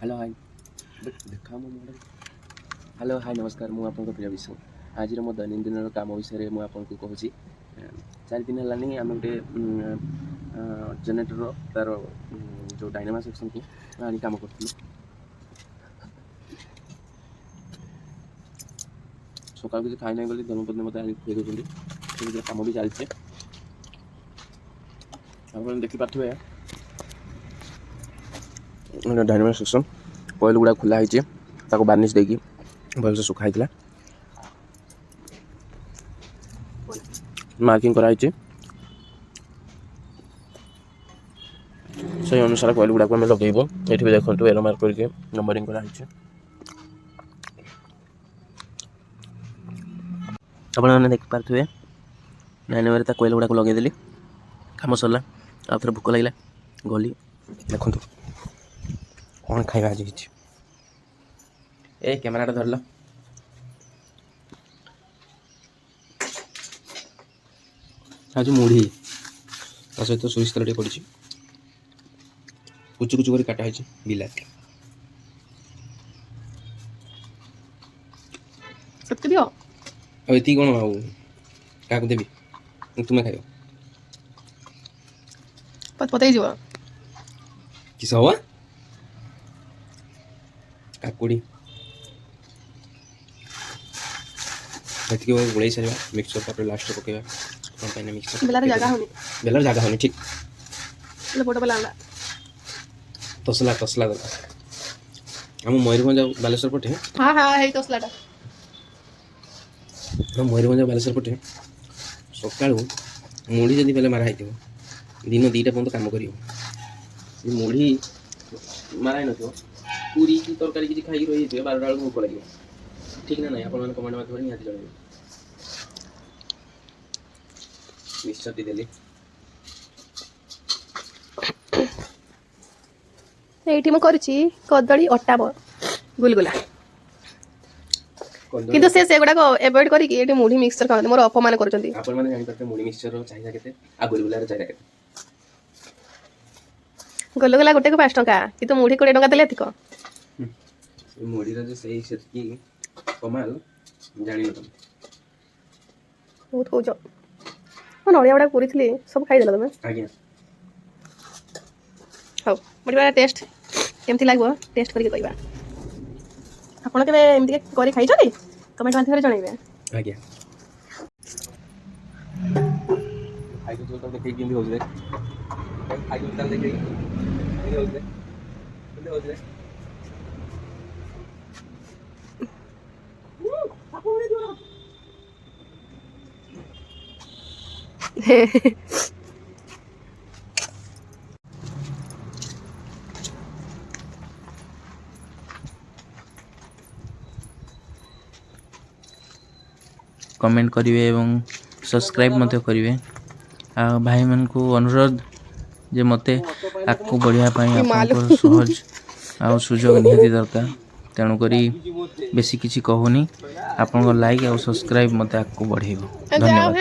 Hello hi देखा मो model hello hi नमस्कार मु आपन प्रिय विषय आज मो दैनंदिन काम विषय में आपको कहूँ 4 दिन है आम गोटे जेनेटर तार जो डायनामा सेक्शन को आनी कम करूँ सकाल किसी खाई ना गली धर्मपत्नी मत आनी खुए दूसरी कम भी चलचे आप देखिपे डायनामा सेक्शन कोयल गुड़ा खोला है बार्निश देकी भलसे सुखाई मार्किंग कराई से अनुसार कोयल गुड़ा को लगेब ये भी देखो एलो मार्क करके नंबरिंग कराई आपने देखिपे डायनामा कोयल गुड़ा को लगेदेली कम सरला आ थे भोक लगे गली देखु कौन खाଇବା आज ହେଇଛି ए कैमराटा धरल आज मुढ़ी ता सहित सोरिष तेल पड़ी कुचु कुचु कर काटा है बिलाती सबके दियो ये कौन आउ क्या देवी तुम्हें खाइब पता ही जीवा किस हवा काकुड़ी गोड़े सारा मिक्सचर लास्ट पकेबा मिक्सचर बेलार जगह होनी ठीक फोटो बेला तसला तसला आम मयूरभंज बालेश्वर पटे हाँ हाँ है तसलाटा मयूरभंज बालेश्वर पटे सका मुढ़ी जब पहले मारा हो दिन 2टा पर्यटन कम कर मुढ़ी मारा न पूरी की तरकारी किसी खाई रही है 12टा बेलू भोक लगे ठीक ना ना आप कमेंट माध्यम निहाती जन मिक्सचर देली एठी म करछि कदली अट्टा गुलगुला किंतु से गुडा को अवॉइड करी कि एठी मुढ़ी मिक्सचर खाते मोर अपमान करछंती आपण माने जानि परते मुढ़ी मिक्सचर रो चाहिदा केते आ गुलगुला रो चाहिदा केते गुलगुला गोटे को 5 टका किंतु मुढ़ी 20 टका देले थिको मुढ़ी रो जे सही से की कमाल जानि न तुम बहुत कोजो ओ नडिया बडा पूरी थली सब खाई देला तमे आज्ञा हो बडा टेस्ट केमती लागबो टेस्ट करके कहबा आपण केबे एमती करी खाइ छथि कमेंट माध्यम रे जणाइबे आज्ञा खाइ तो तो देखै केमती होछ रे खाइ तो तल देखै केमती होछ रे केमती होछ रे कमेंट करेंगे एवं सब्सक्राइब मत करेंगे आ भाई मन को अनुरोध जे मते आगू बढ़िया आप सहज आ सुजोग निहाती दरकार तेणुक बेसी किसी कहूनी आप लाइक और सब्सक्राइब मत आगू बढ़ेब धन्यवाद।